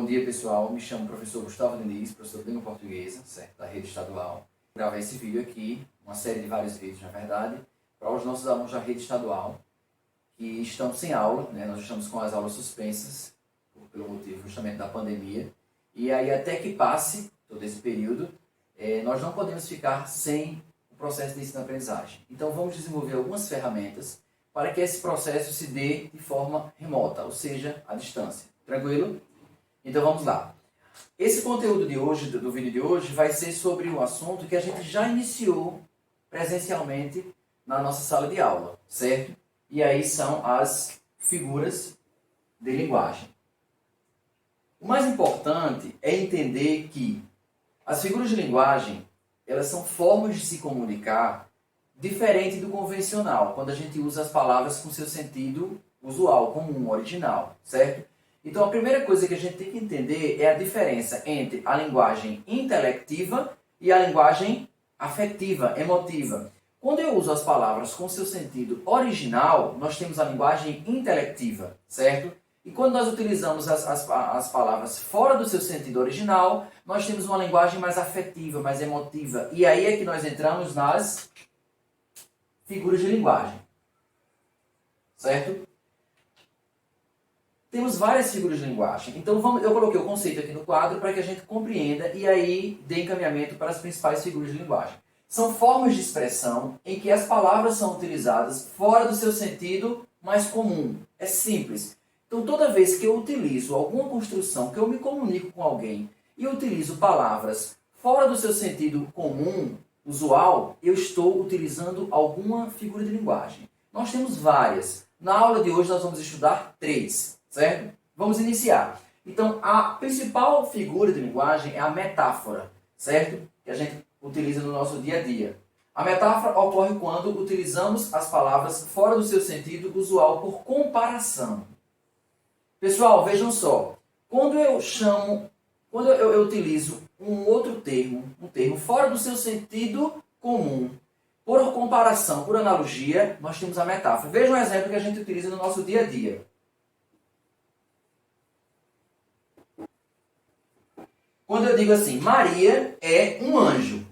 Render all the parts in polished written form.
dia, pessoal. Me chamo professor Gustavo Diniz, professor de língua portuguesa, certo, da rede estadual. Vou gravar esse vídeo aqui, uma série de vários vídeos, na verdade, para os nossos alunos da rede estadual que estão sem aula, né? Nós estamos com as aulas suspensas, pelo motivo justamente da pandemia. E aí, até que passe todo esse período, nós não podemos ficar sem o processo de ensino-aprendizagem. Então, vamos desenvolver algumas ferramentas para que esse processo se dê de forma remota, ou seja, à distância. Tranquilo? Então vamos lá. Esse conteúdo de hoje, do vídeo de hoje, vai ser sobre um assunto que a gente já iniciou presencialmente na nossa sala de aula, certo? E aí são as figuras de linguagem. O mais importante é entender que as figuras de linguagem, elas são formas de se comunicar diferente do convencional, quando a gente usa as palavras com seu sentido usual, comum, original, certo? Então a primeira coisa que a gente tem que entender é a diferença entre a linguagem intelectiva e a linguagem afetiva, emotiva. Quando eu uso as palavras com seu sentido original, nós temos a linguagem intelectiva, certo? E quando nós utilizamos as palavras fora do seu sentido original, nós temos uma linguagem mais afetiva, mais emotiva. E aí é que nós entramos nas figuras de linguagem, certo? Temos várias figuras de linguagem. Então eu coloquei o conceito aqui no quadro para que a gente compreenda e aí dê encaminhamento para as principais figuras de linguagem. São formas de expressão em que as palavras são utilizadas fora do seu sentido mais comum. É simples. Então toda vez que eu utilizo alguma construção, que eu me comunico com alguém e eu utilizo palavras fora do seu sentido comum, usual, eu estou utilizando alguma figura de linguagem. Nós temos várias. Na aula de hoje nós vamos estudar 3. Certo? Vamos iniciar. Então, a principal figura de linguagem é a metáfora, certo? Que a gente utiliza no nosso dia a dia. A metáfora ocorre quando utilizamos as palavras fora do seu sentido usual por comparação. Pessoal, vejam só. Quando eu utilizo um outro termo, um termo fora do seu sentido comum, por comparação, por analogia, nós temos a metáfora. Veja um exemplo que a gente utiliza no nosso dia a dia. Quando eu digo assim, Maria é um anjo.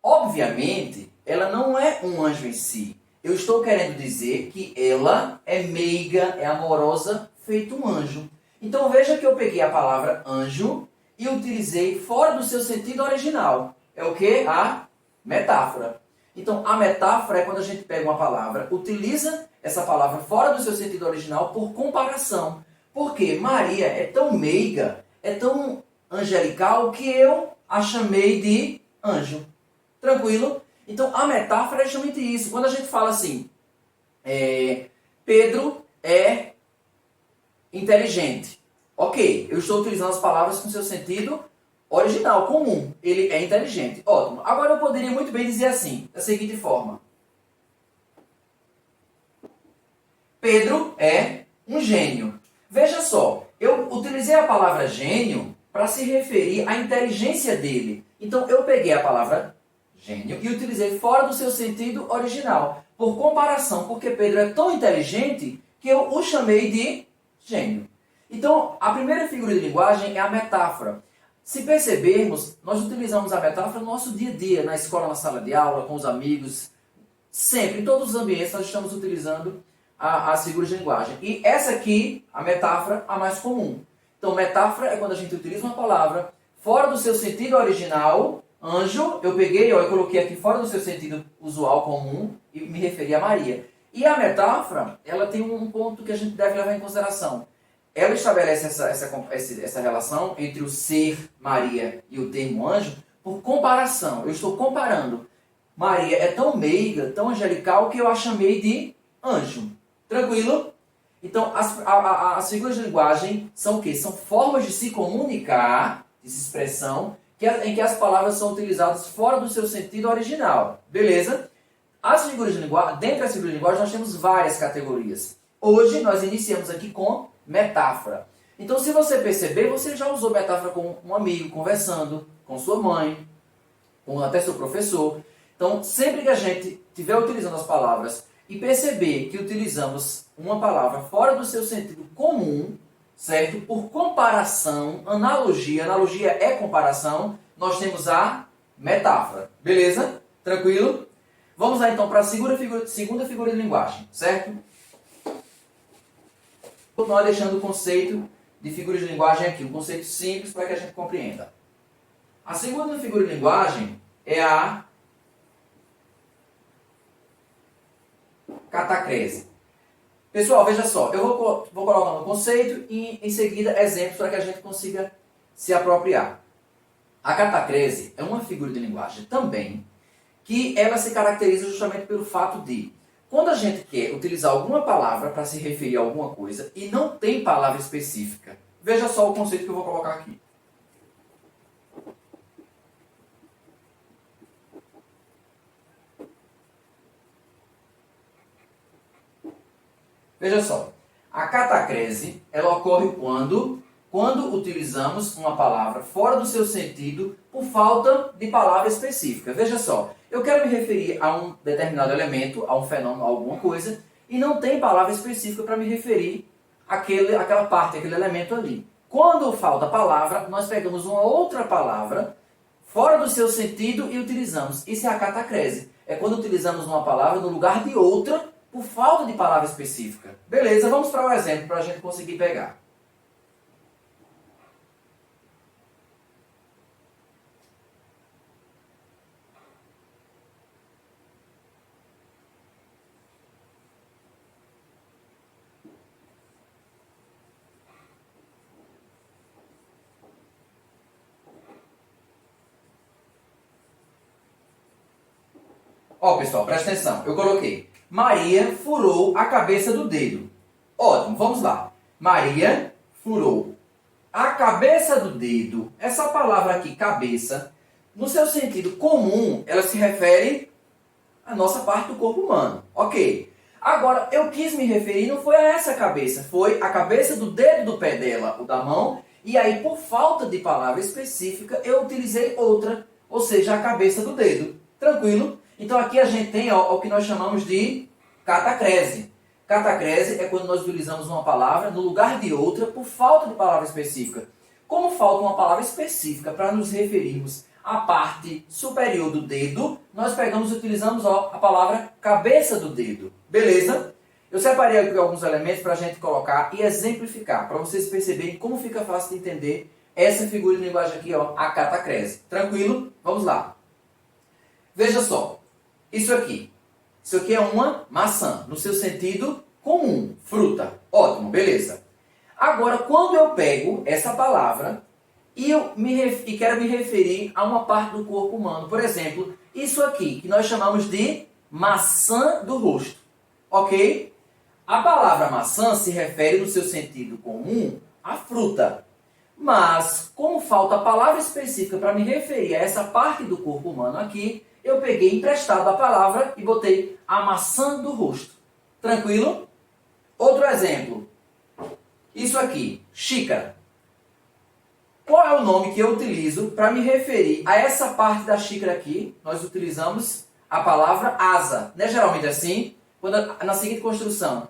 Obviamente, ela não é um anjo em si. Eu estou querendo dizer que ela é meiga, é amorosa, feito um anjo. Então veja que eu peguei a palavra anjo e utilizei fora do seu sentido original. É o que? A metáfora. Então a metáfora é quando a gente pega uma palavra, utiliza essa palavra fora do seu sentido original por comparação. Porque Maria é tão meiga, é tão angelical que eu a chamei de anjo. Tranquilo? Então a metáfora é justamente isso. Quando a gente fala assim, Pedro é inteligente. Ok, eu estou utilizando as palavras com seu sentido original, comum. Ele é inteligente. Ótimo. Agora eu poderia muito bem dizer assim, da seguinte forma. Pedro é um gênio. Veja só, eu utilizei a palavra gênio para se referir à inteligência dele. Então eu peguei a palavra gênio e utilizei fora do seu sentido original. Por comparação, porque Pedro é tão inteligente que eu o chamei de gênio. Então a primeira figura de linguagem é a metáfora. Se percebermos, nós utilizamos a metáfora no nosso dia a dia, na escola, na sala de aula, com os amigos, sempre, em todos os ambientes nós estamos utilizando as figuras de linguagem. E essa aqui, a metáfora, a mais comum. Então, metáfora é quando a gente utiliza uma palavra fora do seu sentido original, anjo, eu peguei e coloquei aqui fora do seu sentido usual, comum, e me referi a Maria. E a metáfora, ela tem um ponto que a gente deve levar em consideração. Ela estabelece essa relação entre o ser Maria e o termo anjo por comparação. Eu estou comparando. Maria é tão meiga, tão angelical, que eu a chamei de anjo. Tranquilo? Então, as figuras de linguagem são o quê? São formas de se comunicar, de se expressão, em que as palavras são utilizadas fora do seu sentido original. Beleza? As figuras de linguagem, dentre as figuras de linguagem, nós temos várias categorias. Hoje, nós iniciamos aqui com metáfora. Então, se você perceber, você já usou metáfora com um amigo, conversando, com sua mãe, com até seu professor. Então, sempre que a gente estiver utilizando as palavras e perceber que utilizamos uma palavra fora do seu sentido comum, certo? Por comparação, analogia, analogia é comparação, nós temos a metáfora. Beleza? Tranquilo? Vamos lá então para a segunda figura de linguagem, certo? Nós deixando o conceito de figura de linguagem aqui, um conceito simples para que a gente compreenda. A segunda figura de linguagem é a catacrese. Pessoal, veja só, eu vou colocar no conceito e em seguida exemplos para que a gente consiga se apropriar. A catacrese é uma figura de linguagem também que ela se caracteriza justamente pelo fato de, quando a gente quer utilizar alguma palavra para se referir a alguma coisa e não tem palavra específica, veja só o conceito que eu vou colocar aqui. Veja só, a catacrese ela ocorre quando utilizamos uma palavra fora do seu sentido por falta de palavra específica. Veja só, eu quero me referir a um determinado elemento, a um fenômeno, a alguma coisa, e não tem palavra específica para me referir àquela parte, àquele elemento ali. Quando falta palavra, nós pegamos uma outra palavra fora do seu sentido e utilizamos. Isso é a catacrese. É quando utilizamos uma palavra no lugar de outra por falta de palavra específica. Beleza, vamos para o exemplo para a gente conseguir pegar. Ó, pessoal, presta atenção. Eu coloquei Maria furou a cabeça do dedo. Ótimo, vamos lá. Maria furou a cabeça do dedo. Essa palavra aqui, cabeça, no seu sentido comum, ela se refere à nossa parte do corpo humano. Ok. Agora, eu quis me referir, não foi a essa cabeça, foi a cabeça do dedo do pé dela, o da mão, e aí, por falta de palavra específica, eu utilizei outra, ou seja, a cabeça do dedo. Tranquilo? Então aqui a gente tem o que nós chamamos de catacrese. Catacrese é quando nós utilizamos uma palavra no lugar de outra por falta de palavra específica. Como falta uma palavra específica para nos referirmos à parte superior do dedo, nós pegamos e utilizamos a palavra cabeça do dedo. Beleza? Eu separei aqui alguns elementos para a gente colocar e exemplificar, para vocês perceberem como fica fácil de entender essa figura de linguagem aqui, ó, a catacrese. Tranquilo? Vamos lá. Veja só, isso aqui é uma maçã, no seu sentido comum, fruta. Ótimo, beleza. Agora, quando eu pego essa palavra e quero me referir a uma parte do corpo humano, por exemplo, isso aqui, que nós chamamos de maçã do rosto, ok? A palavra maçã se refere, no seu sentido comum, à fruta. Mas, como falta a palavra específica para me referir a essa parte do corpo humano aqui, eu peguei emprestado a palavra e botei a maçã do rosto. Tranquilo? Outro exemplo. Isso aqui, xícara. Qual é o nome que eu utilizo para me referir a essa parte da xícara aqui? Nós utilizamos a palavra asa. Não é geralmente assim? Na seguinte construção.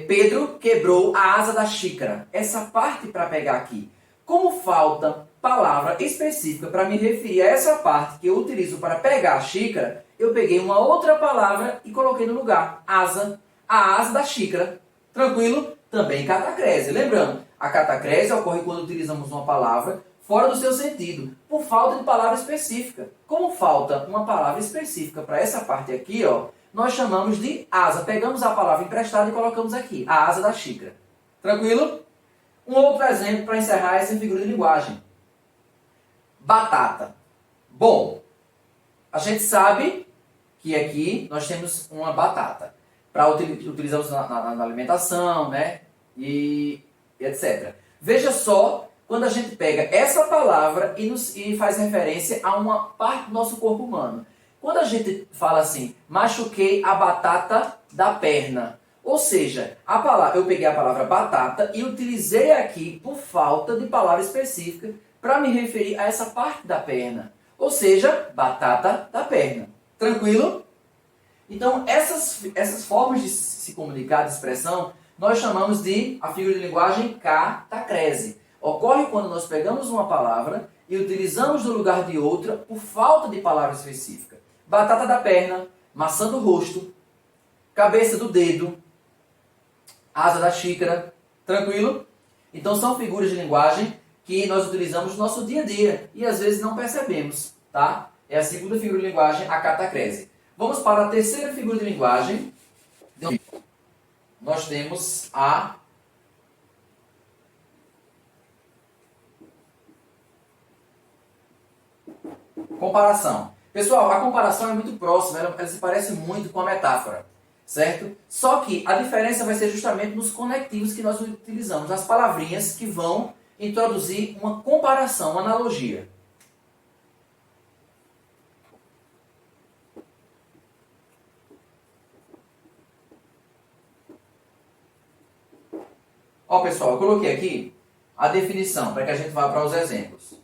Pedro quebrou a asa da xícara. Essa parte para pegar aqui. Como falta palavra específica para me referir a essa parte que eu utilizo para pegar a xícara, eu peguei uma outra palavra e coloquei no lugar. Asa. A asa da xícara. Tranquilo? Também catacrese. Lembrando, a catacrese ocorre quando utilizamos uma palavra fora do seu sentido, por falta de palavra específica. Como falta uma palavra específica para essa parte aqui, ó, nós chamamos de asa. Pegamos a palavra emprestada e colocamos aqui, a asa da xícara. Tranquilo? Um outro exemplo para encerrar essa figura de linguagem. Batata. Bom, a gente sabe que aqui nós temos uma batata. Utilizamos na alimentação, né? E etc. Veja só, quando a gente pega essa palavra e faz referência a uma parte do nosso corpo humano. Quando a gente fala assim, machuquei a batata da perna. Ou seja, eu peguei a palavra batata e utilizei aqui por falta de palavra específica para me referir a essa parte da perna. Ou seja, batata da perna. Tranquilo? Então, essas formas de se comunicar, de expressão, nós chamamos de a figura de linguagem catacrese. Ocorre quando nós pegamos uma palavra e utilizamos no lugar de outra por falta de palavra específica. Batata da perna, maçã do rosto, cabeça do dedo, asa da xícara. Tranquilo? Então são figuras de linguagem que nós utilizamos no nosso dia a dia e às vezes não percebemos, tá? É a segunda figura de linguagem, a catacrese. Vamos para a terceira figura de linguagem. Nós temos a comparação. Pessoal, a comparação é muito próxima, ela se parece muito com a metáfora, certo? Só que a diferença vai ser justamente nos conectivos que nós utilizamos, nas palavrinhas que vão introduzir uma comparação, uma analogia. Ó, pessoal, eu coloquei aqui a definição para que a gente vá para os exemplos.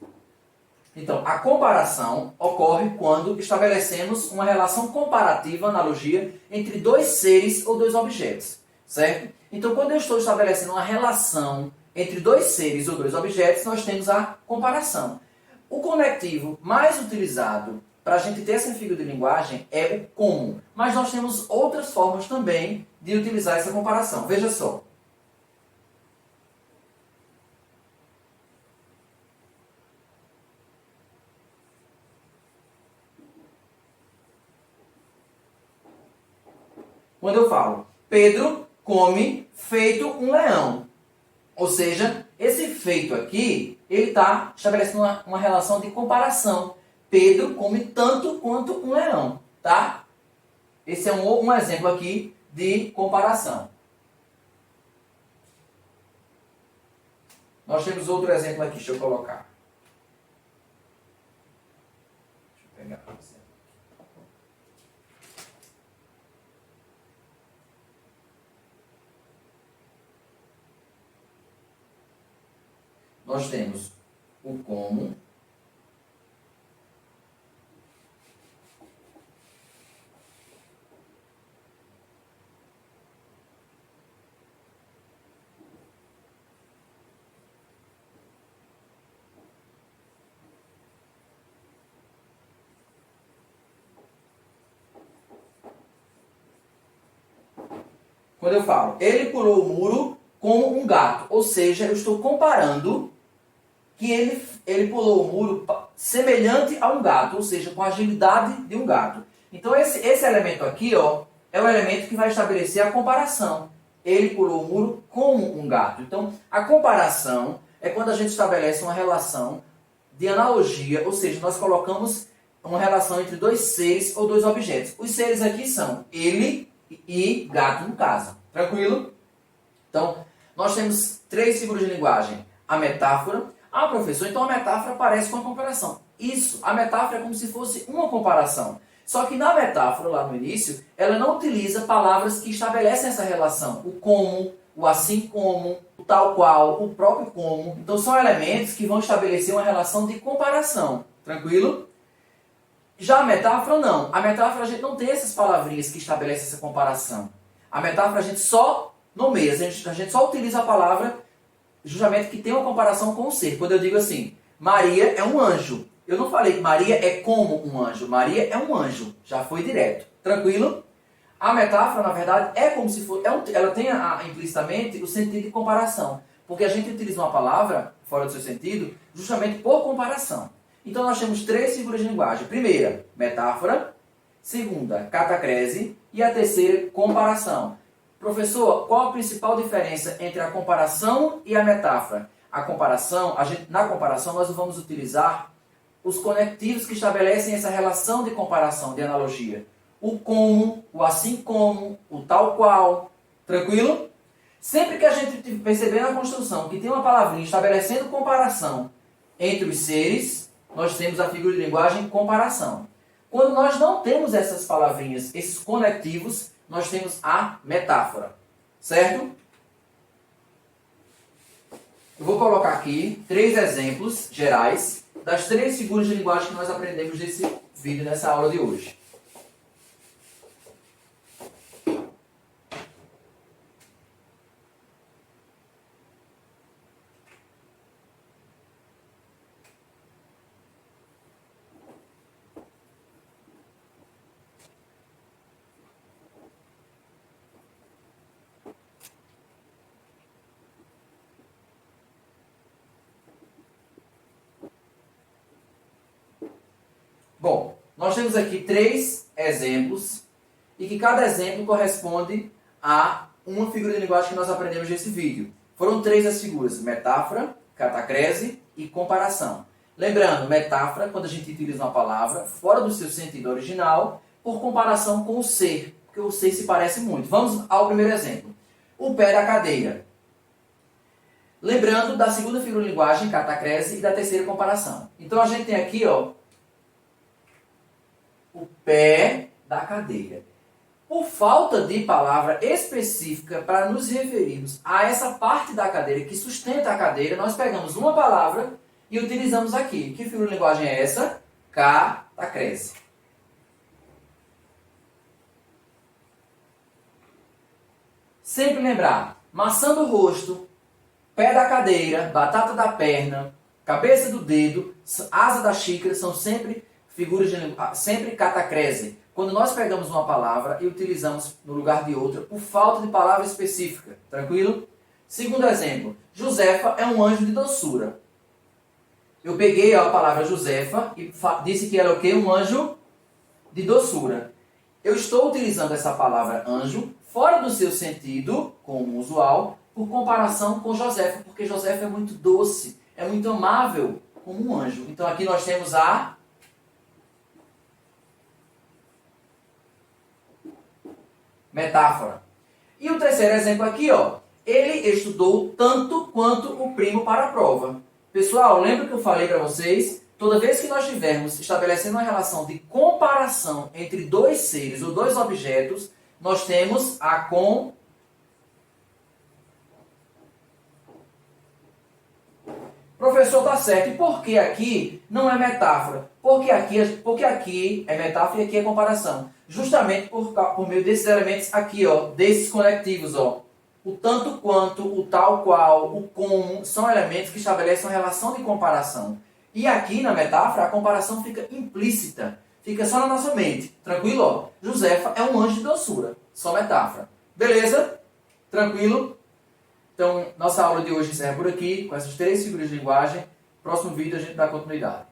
Então, a comparação ocorre quando estabelecemos uma relação comparativa, analogia, entre dois seres ou dois objetos, certo? Então, quando eu estou estabelecendo uma relação entre dois seres ou dois objetos, nós temos a comparação. O conectivo mais utilizado para a gente ter essa figura de linguagem é o como, mas nós temos outras formas também de utilizar essa comparação. Veja só. Quando eu falo, Pedro come feito um leão. Ou seja, esse feito aqui, ele está estabelecendo uma relação de comparação. Pedro come tanto quanto um leão, tá? Esse é um exemplo aqui de comparação. Nós temos outro exemplo aqui, deixa eu colocar. Deixa eu pegar para você. Nós temos o como, quando eu falo, ele pulou o muro como um gato, ou seja, eu estou comparando que ele pulou o muro semelhante a um gato, ou seja, com a agilidade de um gato. Então esse elemento aqui, ó, é o elemento que vai estabelecer a comparação. Ele pulou o muro como um gato. Então, a comparação é quando a gente estabelece uma relação de analogia, ou seja, nós colocamos uma relação entre dois seres ou dois objetos. Os seres aqui são ele e gato, no caso. Tranquilo? Então, nós temos três figuras de linguagem. A metáfora. Ah, professor, então a metáfora parece com a comparação. Isso, a metáfora é como se fosse uma comparação. Só que na metáfora, lá no início, ela não utiliza palavras que estabelecem essa relação. O como, o assim como, o tal qual, o próprio como. Então são elementos que vão estabelecer uma relação de comparação. Tranquilo? Já a metáfora, não. A metáfora a gente não tem essas palavrinhas que estabelecem essa comparação. A metáfora a gente só nomeia, a gente só utiliza a palavra justamente que tem uma comparação com o ser. Quando eu digo assim, Maria é um anjo. Eu não falei que Maria é como um anjo. Maria é um anjo. Já foi direto. Tranquilo? A metáfora, na verdade, é como se fosse... ela tem implicitamente o sentido de comparação. Porque a gente utiliza uma palavra, fora do seu sentido, justamente por comparação. Então nós temos três figuras de linguagem. Primeira, metáfora. Segunda, catacrese. E a terceira, comparação. Professor, qual a principal diferença entre a comparação e a metáfora? A comparação, na comparação nós vamos utilizar os conectivos que estabelecem essa relação de comparação, de analogia. O como, o assim como, o tal qual. Tranquilo? Sempre que a gente perceber na construção que tem uma palavrinha estabelecendo comparação entre os seres, nós temos a figura de linguagem comparação. Quando nós não temos essas palavrinhas, esses conectivos, nós temos a metáfora, certo? Eu vou colocar aqui três exemplos gerais das três figuras de linguagem que nós aprendemos nesse vídeo, nessa aula de hoje. Nós temos aqui 3 exemplos e que cada exemplo corresponde a uma figura de linguagem que nós aprendemos nesse vídeo. Foram 3 as figuras: metáfora, catacrese e comparação. Lembrando, metáfora, quando a gente utiliza uma palavra fora do seu sentido original, por comparação com o ser, porque o ser se parece muito. Vamos ao primeiro exemplo. O pé da cadeira. Lembrando da segunda figura de linguagem, catacrese, e da terceira, comparação. Então a gente tem aqui, ó, o pé da cadeira. Por falta de palavra específica para nos referirmos a essa parte da cadeira que sustenta a cadeira, nós pegamos uma palavra e utilizamos aqui. Que figura de linguagem é essa? Catacrese. Sempre lembrar, maçã do rosto, pé da cadeira, batata da perna, cabeça do dedo, asa da xícara, são sempre figuras de linguagem, sempre catacrese. Quando nós pegamos uma palavra e utilizamos no lugar de outra por falta de palavra específica. Tranquilo? Segundo exemplo, Josefa é um anjo de doçura. Eu peguei a palavra Josefa e disse que era o quê? Um anjo de doçura. Eu estou utilizando essa palavra anjo fora do seu sentido, como usual, por comparação com Josefa, porque Josefa é muito doce, é muito amável como um anjo. Então aqui nós temos a metáfora. E o terceiro exemplo aqui, ó, ele estudou tanto quanto o primo para a prova. Pessoal, lembra que eu falei para vocês? Toda vez que nós estivermos estabelecendo uma relação de comparação entre 2 seres ou 2 objetos, nós temos a Professor, tá certo. E por que aqui não é metáfora? Porque aqui é metáfora e aqui é comparação. Justamente por meio desses elementos aqui, ó, desses conectivos, ó. O tanto quanto, o tal qual, o como, são elementos que estabelecem uma relação de comparação. E aqui na metáfora, a comparação fica implícita. Fica só na nossa mente. Tranquilo? Ó? Josefa é um anjo de doçura. Só metáfora. Beleza? Tranquilo? Então, nossa aula de hoje encerra por aqui, com essas 3 figuras de linguagem. Próximo vídeo a gente dá continuidade.